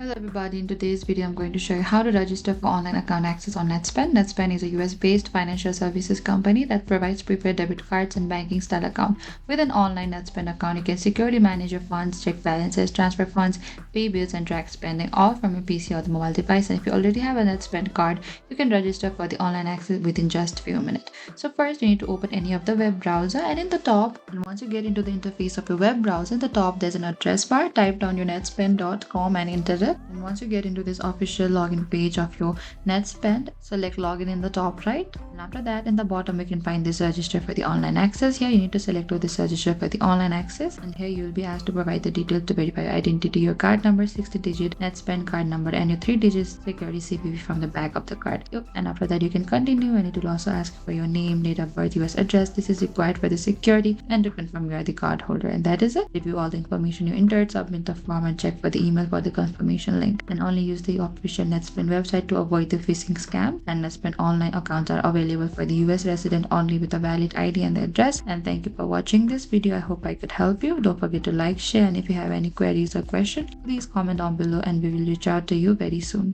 Hello everybody, in today's video I'm going to show you how to register for online account access on Netspend. Netspend is a US-based financial services company that provides prepaid debit cards and banking style account. With an online Netspend account, you can securely manage your funds, check balances, transfer funds, pay bills and track spending all from your PC or the mobile device. And if you already have a Netspend card, you can register for the online access within just a few minutes. So first you need to open any of the web browser, and in the top, and once you get into the interface of your web browser, in the top there's an address bar. Type down your netspend.com and enter it. And once you get into this official login page of your Netspend, select login in the top right. And after that, in the bottom, you can find this register for the online access. Here you need to select this register for the online access, and here you will be asked to provide the details to verify your identity, your card number, 60-digit Netspend card number, and your 3-digit security CVV from the back of the card. And after that, you can continue, and it will also ask for your name, date of birth, US address. This is required for the security and to confirm you are the card holder. And that is it. Review all the information you entered, submit the form, and check for the email for the confirmation link. And only use the official Netspend website to avoid the phishing scam. And Netspend online accounts are available for the US resident only with a valid ID and the address. And thank you for watching this video. I hope I could help you. Don't forget to like, share, and if you have any queries or questions, please comment down below and we will reach out to you very soon.